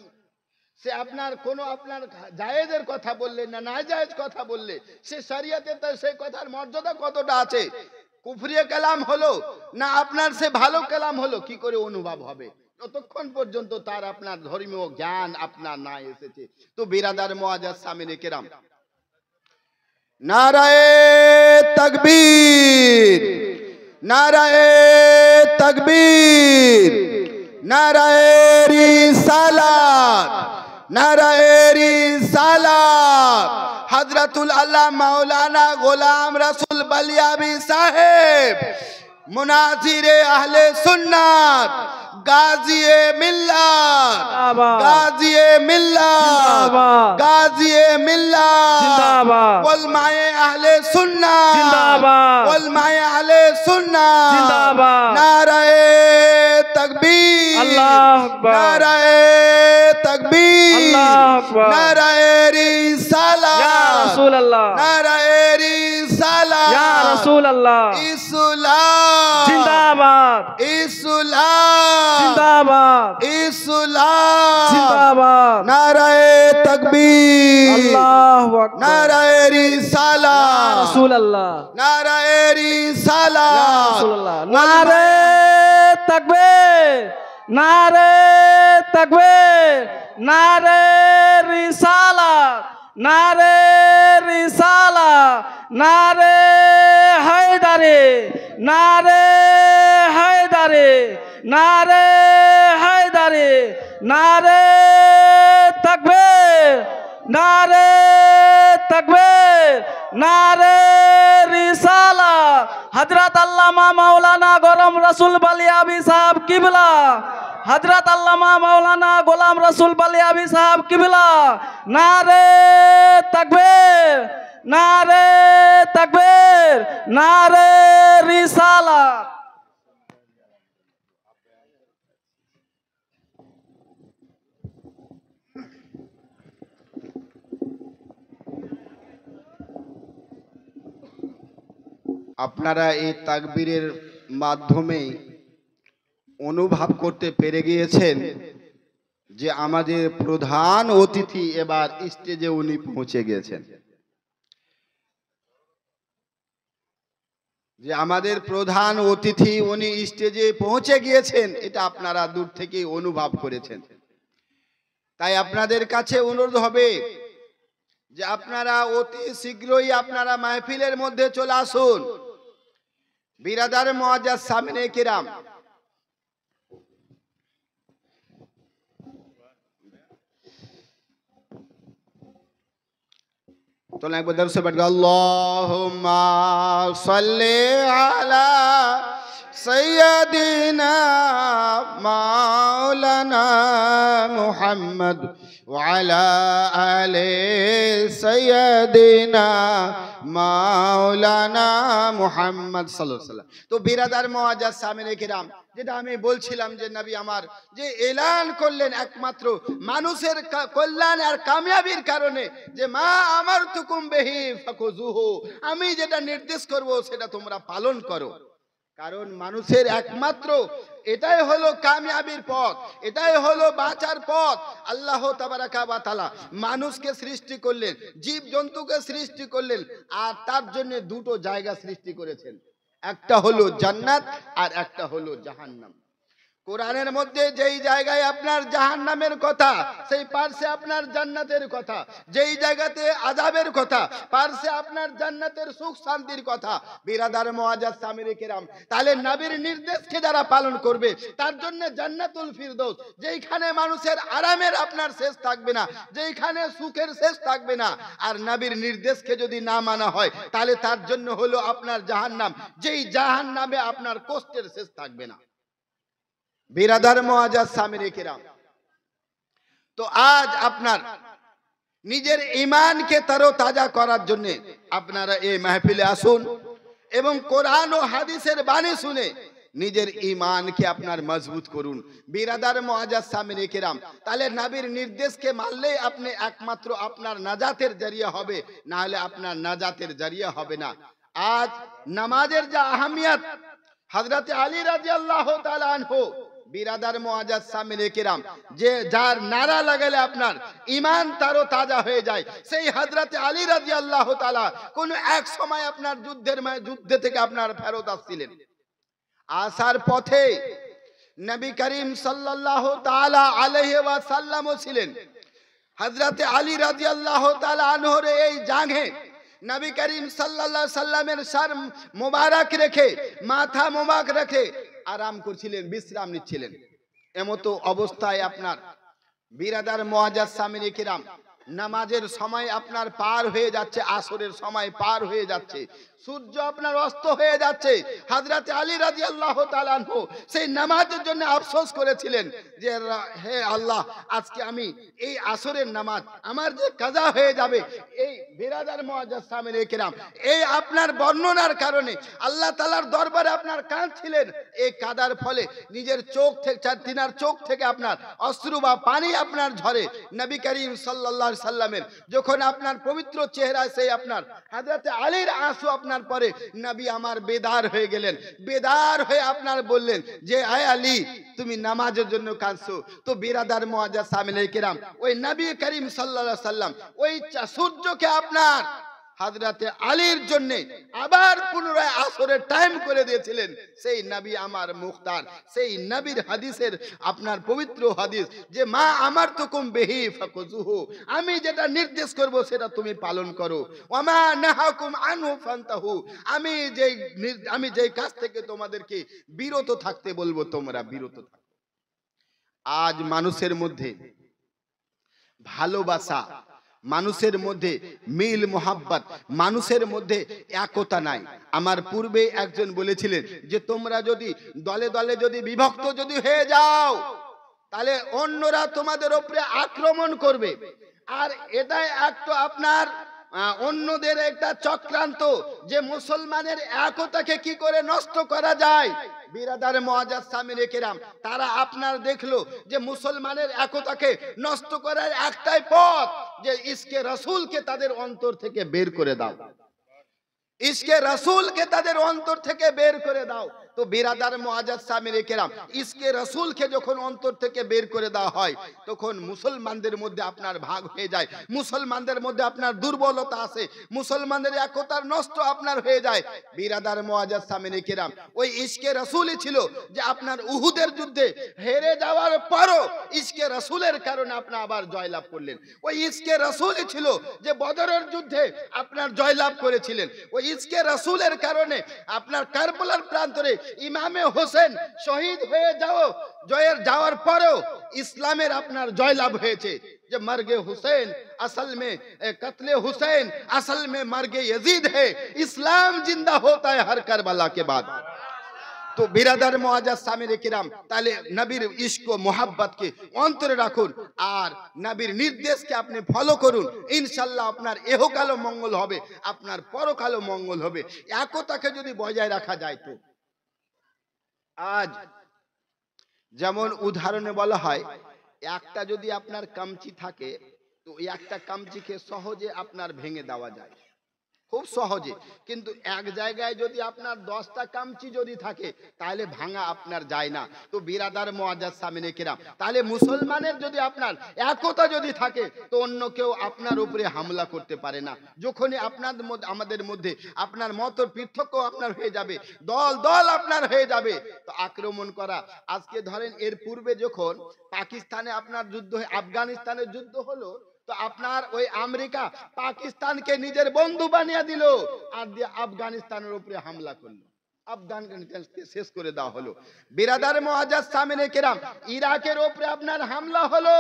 সে আপনার কোনো আপনার জায়েজের কথা বললে না নাজায়েজ কথা বললে, সে শরিয়তে তো সেই কথার মর্যাদা কতটা আছে, কুফরিয়ে কালাম হলো না আপনার সে ভালো কালাম হলো, কি করে অনুভব হবে যতক্ষণ পর্যন্ত তার আপনার ধর্মীয় জ্ঞান আপনার না এসেছে। তো বিরাদার মুআজ্জাজ সামিনে কেরাম, নারায়ে তাকবীর, নারায়ে তাকবীর, নারায়ে রিসালাত, নারায়ে রিসালাত। হযরতুল আল্লাহ মাওলানা গোলাম রসুল বলিয়াবি সাহেব, মুনাজিরে আহলে সুন্নাত, গাজিয়ে মিল্লাত, গাজিয়ে মিল্লাত, গাজিয়ে মিল্লাত, জিন্দাবাদ। উলমায়ে আহলে সুন্নাত জিন্দাবাদ, উলমায়ে আহলে সুন্নাত জিন্দাবাদ। নারায়ে তাকবীর, আল্লাহু আকবার, নারায়ে তাকবীর, আল্লাহু আকবার, নারায়ে রিসালাত, ইয়া রাসূলুল্লাহ, নারায়ে রিসালাত, ইয়া রাসূলুল্লাহ। ইসলাম জিন্দাবাদ, ইসলাম জিন্দাবাদ, ইসলাম জিন্দাবাদ। নারায়ে তাকবীর, আল্লাহু আকবার, নারায়ে রিসালাত, ইয়া রাসূলুল্লাহ, নারায়ে রিসালাত, ইয়া রাসূলুল্লাহ। নারায়ে তাকবীর, নারায়ে তাকবীর, নারায়ে রিসালাত, নারায়ে রিসালাত, নারায়ে হায়দারে, নারায়ে হায়দারে, নারায়ে হায়দারে, নারায়ে তাকবীর, নারায়ে তাকবীর, নারায়ে রিসালাত। হযরত আল্লামা মাওলানা গোলাম রসুল বলিয়াবি সাহেব কিবলা, হযরত আল্লামা মাওলানা গোলাম রসুল বলিয়াবি সাহেব কিবলা। নারায়ে তাকবীর, নারায়ে তাকবীর, নারায়ে রিসালাত। আপনারা এই তাকবীরের মাধ্যমে অনুভব করতে পেরে গিয়েছেন যে আমাদের প্রধান অতিথি এবার স্টেজে উনি পৌঁছে গেছেন, যে আমাদের প্রধান অতিথি উনি স্টেজে পৌঁছে গিয়েছেন, এটা আপনারা দূর থেকে অনুভব করেছেন। তাই আপনাদের কাছে অনুরোধ হবে যে আপনারা অতি শীঘ্রই আপনারা মাহফিলের মধ্যে চলে আসুন। বিরাদার মুআজ্জাজ সামিনে কিরাম, তো একবার দরুদ পড়ো, আল্লাহুম্মা সাল্লি আলা সাইয়্যিদিনা মাওলানা মুহাম্মদ ওয়া আলা আলি সাইয়্যিদিনা মাওলানা মুহাম্মদ সাল্লাল্লাহু আলাইহি ওয়াসাল্লাম। তো বিরাদার মুআজ্জাজ সামিনে কিরাম, যেটা আমি বলছিলাম যে নবী আমার যে এলান করলেন একমাত্র মানুষের কল্যাণ আর কামিয়াবির কারণে, যে মা আমারতুকুম বিহি ফাকুযুহু, আমি যেটা নির্দেশ করব সেটা তোমরা পালন করো। কারণ মানুষের একমাত্র এটাই হলো কামিয়াবির পথ, এটাই হলো বাঁচার পথ। আল্লাহ তাবারাকা ওয়া তাআলা মানুষকে সৃষ্টি করলেন, জীব জন্তুকে সৃষ্টি করলেন, আর তার জন্য দুটো জায়গা সৃষ্টি করেছেন, একটা হলো জান্নাত আর একটা হলো জাহান্নাম। কোরআনের মধ্যে যেই জায়গায় আপনার জাহান্নামের কথা, সেই পার্শ্বে আপনার জান্নাতের কথা, যেই জায়গাতে আযাবের কথা, পার্শ্বে আপনার জান্নাতের সুখ শান্তির কথা। বিরাদার মুআজ্জাজ সামিনে কিরাম, তাহলে নবীর নির্দেশকে যারা পালন করবে তার জন্য জান্নাতুল ফিরদৌস, যেইখানে মানুষের আরামের আপনার শেষ থাকবে না, যেইখানে সুখের শেষ থাকবে না। আর নবীর নির্দেশকে যদি না মানা হয় তাহলে তার জন্য হলো আপনার জাহান্নাম, যেই জাহান্নামে আপনার কষ্টের শেষ থাকবে না। বিরাদার মুআজ্জাজ সামিনে কিরাম, তো আজ আপনার নিজের ঈমানকে তরতাজা করার জন্য আপনারা এই মাহফিলে আসুন এবং কোরআন ও হাদিসের বাণী শুনে নিজের ঈমানকে আপনার মজবুত করুন। বিরাদার মুআজ্জাজ সামিনে কিরাম, তাহলে নবীর নির্দেশকে মানলেই আপনি একমাত্র আপনার নাজাতের জরিয়া হবে, না হলে আপনার নাজাতের জরিয়া হবে না। আজ নামাজের যা আহমিয়ত হযরত আলী রাদিয়াল্লাহু তাআলা আনহু বিরাদার মুআজ্জাজ সামিনে কিরাম যে যার নারা লাগালে আপনার ঈমান তারও তাজা হয়ে যায়, সেই হযরত আলী রাদিয়াল্লাহু তাআলা কোন এক সময় আপনার যুদ্ধে থেকে আপনার ফেরত আসছিলেন। আসার পথে নবী করিম সাল্লাল্লাহু তাআলা আলাইহি ওয়াসাল্লামও ছিলেন। হযরত আলী রাদিয়াল্লাহু তাআলা আনহুর এই জাঙ্গে নবী করিম সাল্লাল্লাহু আলাইহি সাল্লামের সর মোবারক রেখে, মাথা মোবারক রেখে আরাম করছিলেন, বিশ্রাম নিচ্ছিলেন। এমতো অবস্থায় আপনার বিরাদার মুআজ্জাজ সামিনে কিরাম নামাজের সময় আপনার পার হয়ে যাচ্ছে, আসরের সময় পার হয়ে যাচ্ছে, সূর্য আপনার অস্ত হয়ে যাচ্ছে। হযরত আলী রাদিয়াল্লাহু তাআলা আনহু সেই নামাজের জন্য আফসোস করেছিলেন যে হে আল্লাহ, আজকে আমি এই আসরের নামাজ আমার যে কাজা হয়ে যাবে। এই বিরাদার মুআজ্জাজ সামিনে কিরাম এই আপনার বর্ণনার কারণে আল্লাহ তাআলার দরবারে আপনার কাঁদছিলেন। এই কাদার ফলে নিজের চোখ থেকে, তিনার চোখ থেকে আপনার অশ্রু বা পানি আপনার ঝরে। নবী করিম সাল্লাল্লাহু আলাইহি সাল্লামের যখন আপনার পবিত্র চেহারা সেই আপনার হযরত আলীর আঁসু আপনার পরে নবী আমার বেদার হয়ে গেলেন। বেদার হয়ে আপনার বললেন যে আয় আলী, তুমি নামাজের জন্য কাঁদছো। তো বিরাদার মুআজ্জাজ সামিনে কিরাম ওই নবী করিম সাল্লাল্লাহু আলাইহি সাল্লাম ওই সূর্যকে আপনার হযরত আলীর জন্য আবার পুনরায় আসরের টাইম করে দিয়েছিলেন। সেই নবী আমার মুখতার, সেই নবীর হাদিসের আপনার পবিত্র হাদিস যে মা আমার তুকুম বিহি ফাকুজুহু, আমি যেটা নির্দেশ করব সেটা তুমি পালন করো। ওয়ামা নাহাকুম আনহু ফান্তাহু, আমি যেই কাজ থেকে তোমাদেরকে বিরত থাকতে বলবো তোমরা বিরত থাকো। আজ মানুষের মধ্যে ভালোবাসা, মানুষের মধ্যে মিল মোহাব্বত, মানুষের মধ্যে একতা নাই। আমার পূর্বে একজন বলেছিলেন যে তোমরা যদি দলে দলে যদি বিভক্ত যদি হয়ে যাও তাহলে অন্যরা তোমাদের উপরে আক্রমণ করবে। আর এটাই একটা আপনার অন্যদের একটা চক্রান্ত যে মুসলমানের একতাকে কি করে নষ্ট করা যায়। বিরাদার মুআজ্জাজ সামিনে কিরাম তারা আপনার দেখলো যে মুসলমানের একতাকে নষ্ট করার একটাই পথ যে ইশকে রাসূলকে তাদের অন্তর থেকে বের করে দাও, ইশকে রাসূলকে তাদের অন্তর থেকে বের করে দাও। তো বিরাদার মুআজ্জাজ সামিনে কিরাম ইশকে রাসূলকে যখন অন্তর থেকে বের করে দেওয়া হয় তখন মুসলমানদের মধ্যে আপনার ভাগ হয়ে যায়, মুসলমানদের মধ্যে আপনার দুর্বলতা আসে, মুসলমানদের একতার নষ্ট আপনার হয়ে যায়। বিরাদার মুআজ্জাজ সামিনে কিরাম ওই ইশকে রাসূলই ছিল যে আপনার উহুদের যুদ্ধে হেরে যাওয়ার পরও ইশকে রাসূলের কারণে আপনি আবার জয়লাভ করলেন। ওই ইশকে রাসূলই ছিল যে বদরের যুদ্ধে আপনার জয়লাভ করেছিলেন। ওই ইশকে রাসূলের কারণে আপনার কারবালার প্রান্তরে ইমামে হোসেন শহীদ হয়ে যাওয়ার পরেও ইসলামের আপনার জয়লাভ হয়েছে। যে মর্গে হুসैन असल में कत्ले हुसैन असल में मर्गे यजीद है, इस्लाम जिंदा होता है हर करबला के बाद। তো বিরাদার মুআজ্জাজ সামিনে কিরাম তাহলে নবীর ইশক ও মোহাব্বতকে অন্তরে রাখুন আর নবীর নির্দেশকে আপনি ফলো করুন। ইনশাআল্লাহ আপনার ইহকালও মঙ্গল হবে, আপনার পরকালও মঙ্গল হবে। একতাকে যদি বজায় রাখা যায় তো আজ যেমন উদাহরণে বলা হয় একটা যদি আপনার কামচি থাকে তো একটা কামচিকে সহজে আপনার ভেঙে দেওয়া যায়, খুব সহজে। কিন্তু এক জায়গায় যদি আপনার 10টা কামচি যদি থাকে তাহলে ভাঙা আপনার যায় না। তো বিরাদার মুআজ্জাজ সামিনে কিরাম তাহলে মুসলমানের যদি আপনার একতা যদি থাকে তো অন্য কেউ আপনার উপরে হামলা করতে পারে না। যখনই আপনার মধ্যে আমাদের মধ্যে আপনার মতের পার্থক্য আপনার হয়ে যাবে, দল দল আপনার হয়ে যাবে, তো আক্রমণ করা। আজকে ধরেন এর পূর্বে যখন পাকিস্তানে আপনার যুদ্ধ হয়, আফগানিস্তানের যুদ্ধ হলো, তো আপনার ওই আমেরিকা পাকিস্তানকে নিজের বন্ধু বানিয়ে দিল আর দিয়ে আফগানিস্তানের উপরে হামলা করলো, আফগানিস্তানকে শেষ করে দেওয়া হলো। বিরাদার মুআজ্জাজ সামিনে কিরাম ইরাকের উপরে আপনার হামলা হলো,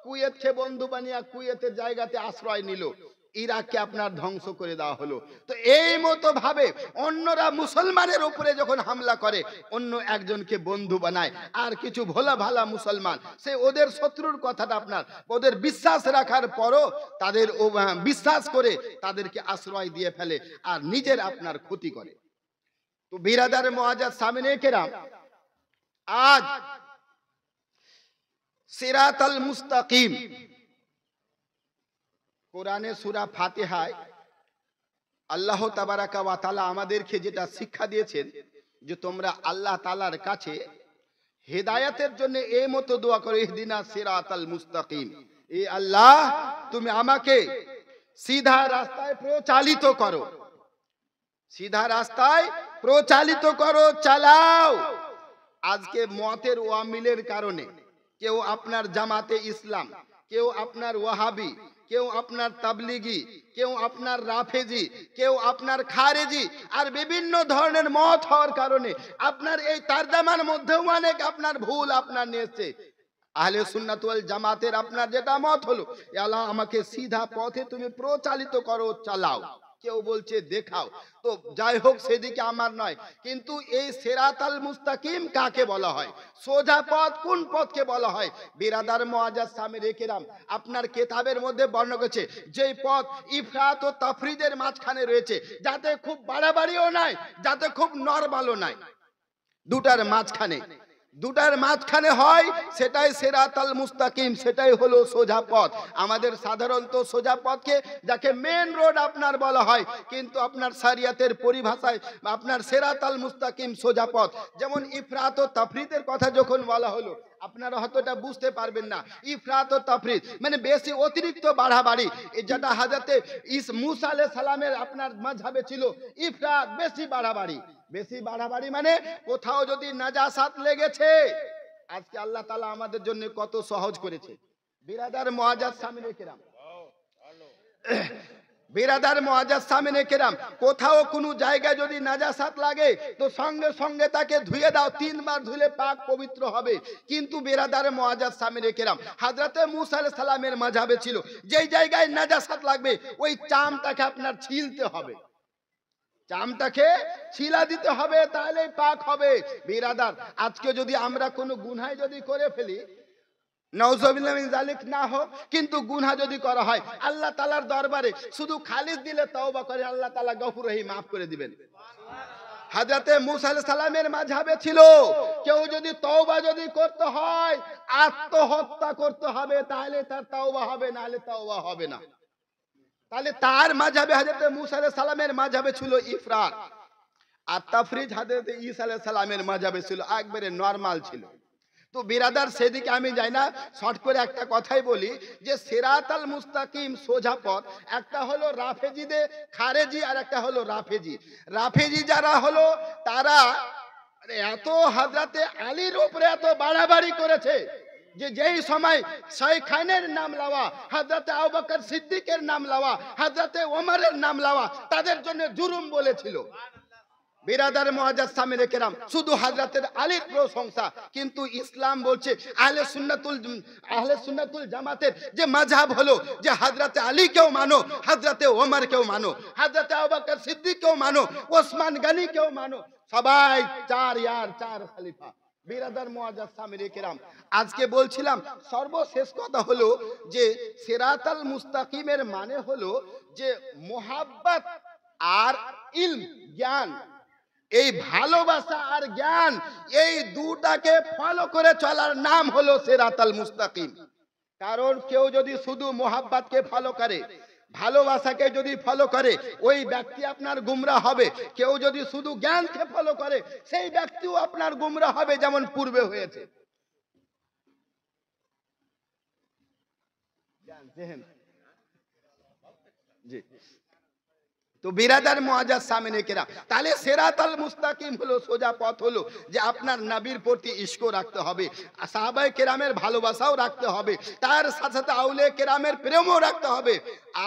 কুয়েতকে বন্ধু বানিয়ে কুয়েতের জায়গাতে আশ্রয় নিল, ইরাককে আপনার ধ্বংস করে দেওয়া হলো। তো এই মতো ভাবে অন্যরা মুসলমানের উপরে যখন হামলা করে অন্য একজনকে বন্ধু বানায় আর কিছু ভোলা ভালা মুসলমান সে ওদের শত্রুর কথাটা আপনার ওদের বিশ্বাস রাখার পরও তাদের বিশ্বাস করে তাদেরকে আশ্রয় দিয়ে ফেলে আর নিজের আপনার ক্ষতি করে। তো বিরাদার মুআজ্জাজ সামিনে কিরাম আজ সিরাতাল মুস্তাকিম কোরআনে সূরা ফাতিহায় আল্লাহ তাবারাকা ওয়া তাআলা আমাদেরকে যেটা শিক্ষা দিয়েছেন যে তোমরা আল্লাহ তাআলার কাছে হেদায়েতের জন্য এই মতো দোয়া করো, ইহদিনাস সিরাতাল মুস্তাকিম, এ আল্লাহ তুমি আমাকে সিধা রাস্তায় প্রচালিত করো, সিধা রাস্তায় প্রচালিত করো, চালাও। আজকে মতের ওয়ামিলের কারণে কেউ আপনার জামাতে ইসলাম, কেউ আপনার ওয়াহাবি, কেউ আপনার তাবলিগি, কেউ আপনার রাফেজি, কেউ আপনার খারেজি, আর বিভিন্ন ধরনের মত হওয়ার কারণে আপনার এই তারজামার মধ্যেও অনেক আপনার ভুল আপনার নিয়েছে। আহলে সুন্নাত ওয়াল জামাতের আপনার যেটা মত হলো, আল্লাহ আমাকে সিধা পথে তুমি প্রচালিত করো, চালাও। কেউ বলছে দেখাও, তো যাই হোক সেদিকে আমার নয়, কিন্তু এই সিরাতাল মুস্তাকিম কাকে বলা হয়, সোজা পথ কোন পথকে বলা হয়? বিরাদার মুআজ্জাজ সামিরে কেরাম আপনার কিতাবের মধ্যে বর্ণনা করেছে যে পথ ইফরাত ও তাফরিদের মাঝখানে রয়েছে, যাতে খুব বাড়াবাড়িও নাই, যাতে খুব নরমালও নাই, দুটার মাঝখানে হয়, সেটাই সিরাতাল মুস্তাকিম, সেটাই হলো সোজা পথ। আমাদের সাধারণত সোজা পথকে যাকে মেন রোড আপনার বলা হয়, কিন্তু আপনার শরিয়তের পরিভাষায় আপনার সিরাতাল মুস্তাকিম সোজা পথ। যেমন ইফরাত ও তাফরিদের কথা যখন বলা হলো, আপনারা হয়তো এটা বুঝতে পারবেন না। ইফরাত ও তাফরিদ মানে বেশি অতিরিক্ত বাড়াবাড়ি, যেটা হযরতে মুসা আলাইহিস সালামের আপনার মাযহাবে ছিল ইফরাত, বেশি বাড়াবাড়ি। বেশি বাড়াবাড়ি মানে কোথাও যদি নাজাসাত লেগেছে, আজকে আল্লাহ তাআলা আমাদের জন্য কত সহজ করেছে। বিরাদার মুআজ্জাজ সামিনে কেরাম, বিরাদার মুআজ্জাজ সামিনে কেরাম, কোথাও কোনো জায়গায় যদি নাজাসাত লাগে তো সঙ্গে সঙ্গে তাকে ধুয়ে দাও, 3 বার ধুলে পাক পবিত্র হবে। কিন্তু বিরাদার মুআজ্জাজ সামিনে কেরাম হযরতে মুসা আলাইহিস সালামের মাযহাবে ছিল যেই জায়গায় নাজাসাত লাগবে ওই চামটাকে আপনার ছিলতে হবে, চামটাকে ছিলা দিতে হবে, তাহলে পাক হবে। বিরাদার আজকে যদি আমরা কোনো গুনাহ যদি করে ফেলি, নাউযুবিল্লাহ মিন যালিক না হোক, কিন্তু গুনাহ যদি করা হয় আল্লাহ তাআলার দরবারে শুধু খালিস দিলে তওবা করে আল্লাহ তাআলা গফুর রহিম মাফ করে দিবেন। হযরতে মুসা আলাইহিস সালামের মাযহাবে ছিল কেউ যদি তওবা যদি করতে হয় আত্মহত্যা করতে হবে, তাহলে তার তওবা হবে, না হলে তওবা হবে না। তাহলে তার মাযহাবে হযরতে মুসা আলাইহিস সালামের মাযহাবে ছিল ইফরাত, আর তাফরিদ হযরতে ঈসা আলাইহিস সালামের মাযহাবে ছিল একবারে নরমাল ছিল। তো বিরাদার সেদিকে আমি যাই না, শর্ট করে একটা কথাই বলি যে সিরাতাল মুস্তাকিম সোজা পথ, একটা হলো রাফেজিদে খারেজি আর একটা হলো রাফেজি। রাফেজি যারা হলো তারা এত হযরতে আলীর উপরে এত বাড়াবাড়ি করেছে যে যেই সময় শাইখানের নাম লওয়া, হযরতে আবু বকর সিদ্দিকের নাম লওয়া, হযরতে ওমরের নাম লওয়া তাদের জন্য জুলুম বলেছিল। বিরাদার মুআজ্জাজ সামিরে কেরাম শুধু হযরতে আলীর প্রশংসা, কিন্তু ইসলাম বলছে আহলে সুন্নাতুল জামাতের যে মাযহাব হলো যে হযরতে আলীকেও মানো, হযরতে ওমরকেও মানো, হযরতে আবু বকর সিদ্দিককেও মানো, ওসমান গনিকেও মানো, সবাই চার খলিফা। বিরাদার মুআজ্জাজ সামিরে কেরাম আজকে বলছিলাম সর্বশেষ কথা হলো যে সিরাতাল মুস্তাকিমের মানে হলো যে মুহাব্বত আর ইলম, জ্ঞান, এই ভালোবাসা আর জ্ঞান, এই দুটাকে ফলো করে চলার নাম হলো সিরাতাল মুস্তাকিম। কারণ কেউ যদি শুধু মুহাব্বতকে ফলো করে, ভালোবাসাকে যদি ফলো করে, ওই ব্যক্তি আপনার গুমরা হবে। কেউ যদি শুধু জ্ঞানকে ফলো করে, সেই ব্যক্তিও আপনার গুমরা হবে, যেমন পূর্বে হয়েছে। জি, তো বিরাদার মুআজ্জাজ সামিনে কেরাম, তাহলে সিরাতাল মুস্তাকিম হলো সোজা পথ, হলো যে আপনার নবীর প্রতি ইশক রাখতে হবে, সাহাবায়ে কেরামের ভালোবাসাও রাখতে হবে, তার সাথে সাথে আউলিয়া কেরামের প্রেমও রাখতে হবে,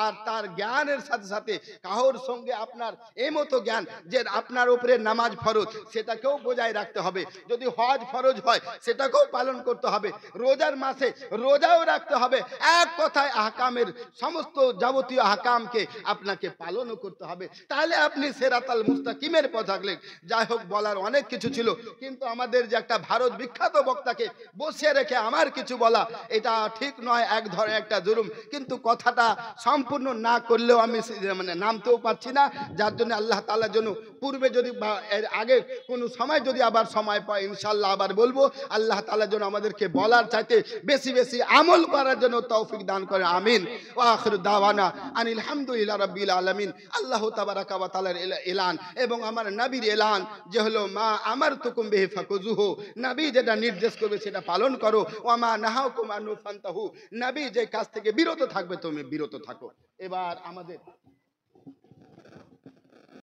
আর তার জ্ঞানের সাথে সাথে কাহর সঙ্গে আপনার এই মতো জ্ঞান যে আপনার উপরে নামাজ ফরজ সেটাকেও বজায় রাখতে হবে, যদি হজ ফরজ হয় সেটাকেও পালন করতে হবে, রোজার মাসে রোজাও রাখতে হবে। এক কথায় আহকামের সমস্ত যাবতীয় আহকামকে আপনাকে পালনও করতে হবে, তাহলে আপনি সিরাতাল মুস্তাকিমের পথে থাকলেন। যাই হোক, বলার অনেক কিছু ছিল, কিন্তু আমাদের যে একটা ভারত বিখ্যাত বক্তাকে বসিয়ে রেখে আমার কিছু বলা এটা ঠিক নয়, এক ধরনের একটা জুলুম, কিন্তু কথাটা সম্পূর্ণ না করলেও আমি মানে নামতেও পারছি না, যার জন্য আল্লাহ তাআলার জন্য পূর্বে যদি বা এর আগে কোনো সময় যদি আবার সময় পাই ইনশাআল্লাহ আবার বলবো। আল্লাহ তাআলার জন্য আমাদেরকে বলার চাইতে বেশি বেশি আমল করার জন্য তৌফিক দান করে, আমিন। ওয়া আখিরু দাওয়ানা আনিল হামদুলিল্লাহি রাব্বিল আলামিন। আল্লাহ তাবারাকা ওয়া তাআলার এলান এবং আমার নবীর এলান যে হলো মা আমারতুকুম বিহি ফাকুযুহু, নবী যেটা নির্দেশ করবে সেটা পালন করো। ওয়া মা নাহাকুম আনহু ফান্তাহু, নবী যে কাজ থেকে বিরত থাকবে তুমি বিরত থাকো। এবার আমাদের